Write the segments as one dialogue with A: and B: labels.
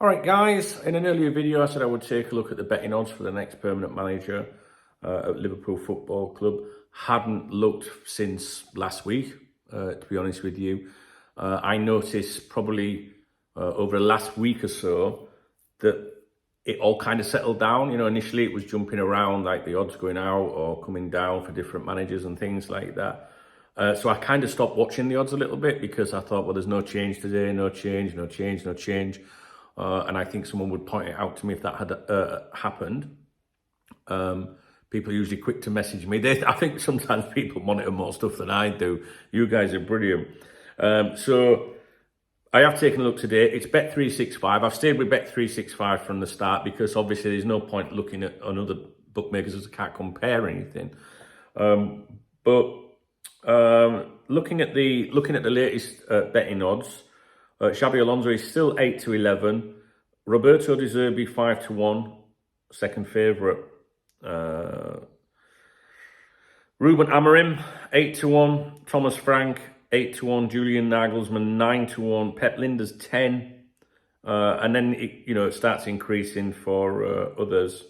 A: All right, guys, in an earlier video, I said I would take a look at the betting odds for the next permanent manager at Liverpool Football Club. Hadn't looked since last week, to be honest with you. I noticed probably over the last week or so that it all kind of settled down. You know, initially it was jumping around, like the odds going out or coming down for different managers and things like that. So I kind of stopped watching the odds a little bit because I thought, well, there's no change today, no change. And I think someone would point it out to me if that had happened. People are usually quick to message me. I think sometimes people monitor more stuff than I do. You guys are brilliant. So I have taken a look today. It's Bet365. I've stayed with Bet365 from the start because obviously there's no point looking at other bookmakers as I can't compare anything. Looking at the latest betting odds, Xabi Alonso is still 8-11. Roberto De Zerbi 5-1, second favourite. Ruben Amorim 8-1. Thomas Frank 8-1. Julian Nagelsmann 9-1. Pep Lijnders 10. And then it starts increasing for others.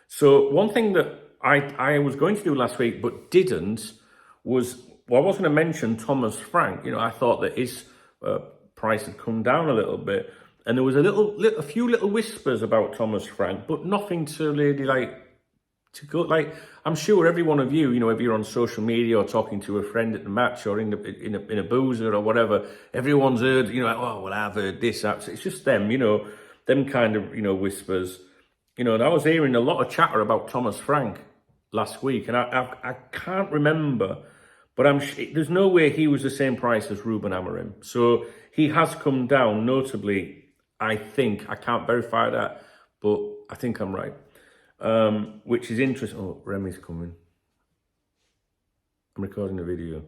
A: So one thing that I was going to do last week but didn't was, well, I was going to mention Thomas Frank. I thought that his price had come down a little bit, and there was a few little whispers about Thomas Frank, but nothing to really I'm sure every one of you, if you're on social media or talking to a friend at the match or in a boozer or whatever, everyone's heard, oh, well, I've heard this. It's just them, them kind of, whispers. And I was hearing a lot of chatter about Thomas Frank last week, and I can't remember, but there's no way he was the same price as Ruben Amorim. So he has come down notably, I think. I can't verify that, but I think I'm right. Which is interesting. Oh, Remy's coming. I'm recording a video.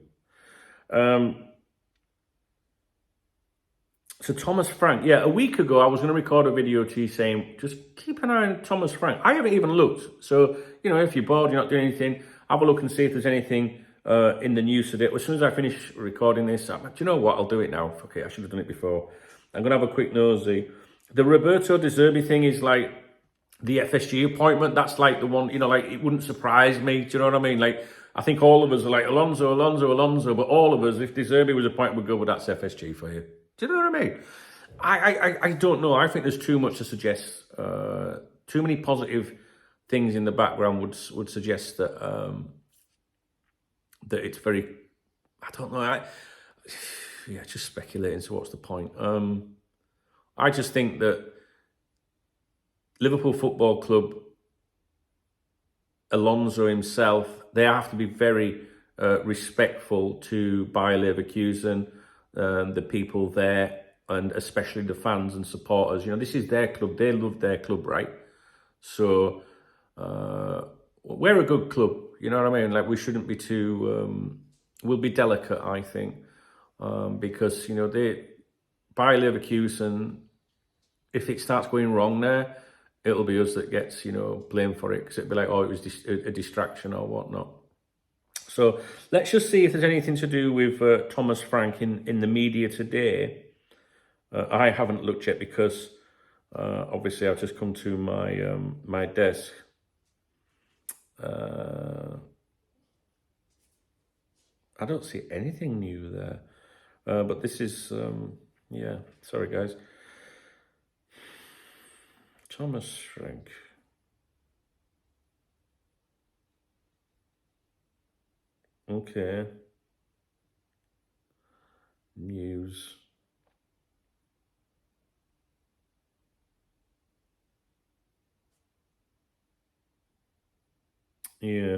A: So Thomas Frank, a week ago I was going to record a video to you saying, just keep an eye on Thomas Frank. I haven't even looked. So, if you're bored, you're not doing anything, have a look and see if there's anything in the news today. As soon as I finish recording this, do you know what? I'll do it now. Okay, I should have done it before. I'm going to have a quick nosy. The Roberto De Zerbi thing is like the FSG appointment. That's like the one, it wouldn't surprise me. Do you know what I mean? Like, I think all of us are like, Alonso, but all of us, if De Zerbi was appointed, would go, well, that's FSG for you. Do you know what I mean? I don't know. I think there's too much to suggest. Too many positive things in the background would suggest that that it's very. I don't know. Just speculating. So what's the point? I just think that Liverpool Football Club, Alonso himself, they have to be very respectful to Bayer Leverkusen. The people there, and especially the fans and supporters. This is their club. They love their club, right? So we're a good club. You know what I mean? Like, we shouldn't be too. We'll be delicate, I think, because Bayer Leverkusen. If it starts going wrong there, it'll be us that gets blamed for it, because it'll be like, oh, it was a distraction or whatnot. So let's just see if there's anything to do with Thomas Frank in the media today. I haven't looked yet because obviously I've just come to my my desk. I don't see anything new there, but this is sorry guys. Thomas Frank. Okay. News. Yeah.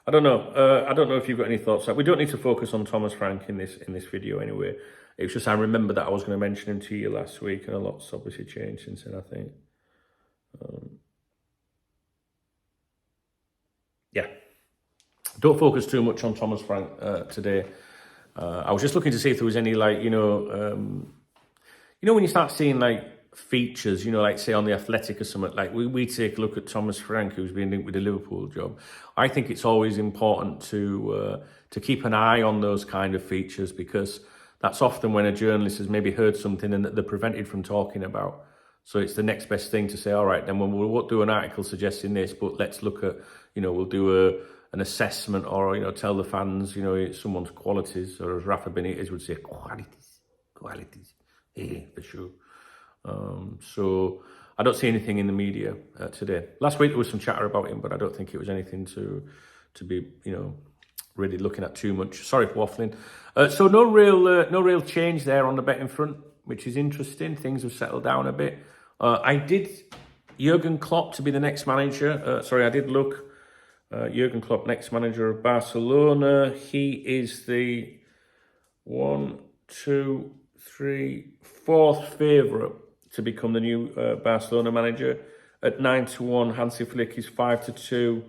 A: I don't know. I don't know if you've got any thoughts. We don't need to focus on Thomas Frank in this video anyway. It's just I remember that I was going to mention him to you last week, and a lot's obviously changed since then, I think. Don't focus too much on Thomas Frank today. I was just looking to see if there was any, when you start seeing, features, say on The Athletic or something, we take a look at Thomas Frank, who's been linked with the Liverpool job. I think it's always important to keep an eye on those kind of features, because that's often when a journalist has maybe heard something and that they're prevented from talking about. So it's the next best thing to say, all right, then we'll do an article suggesting this, but let's look at, we'll do an assessment or, tell the fans, someone's qualities, or as Rafa Benitez would say, qualities, yeah, for sure. So I don't see anything in the media today. Last week there was some chatter about him, but I don't think it was anything to be, really looking at too much. Sorry for waffling. So no real change there on the betting front, which is interesting. Things have settled down a bit. I did Jurgen Klopp to be the next manager. I did look. Jurgen Klopp, next manager of Barcelona. He is the 4th favourite to become the new Barcelona manager. At 9-1, Hansi Flick is 5-2.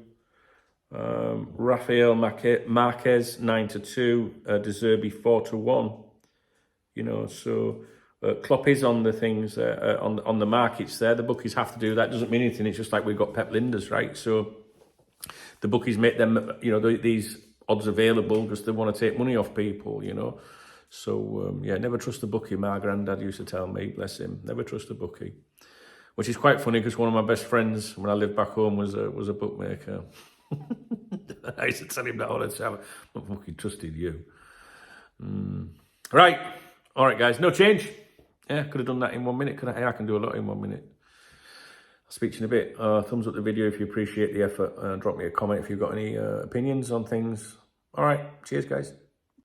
A: Rafael Marquez 9-2. De Zerbi 4-1. So Klopp is on the things on the markets there. The bookies have to do that. Doesn't mean anything. It's just like we've got Pep Linders, right? So the bookies make them, these odds available because they want to take money off people, So, never trust a bookie. My granddad used to tell me, bless him, never trust a bookie. Which is quite funny because one of my best friends when I lived back home was a bookmaker. I used to tell him that all the time. I fucking trusted you. Right. All right, guys. No change. Yeah, could have done that in 1 minute. I can do a lot in 1 minute. I'll speak to you in a bit. Thumbs up the video if you appreciate the effort. Drop me a comment if you've got any opinions on things. All right. Cheers, guys.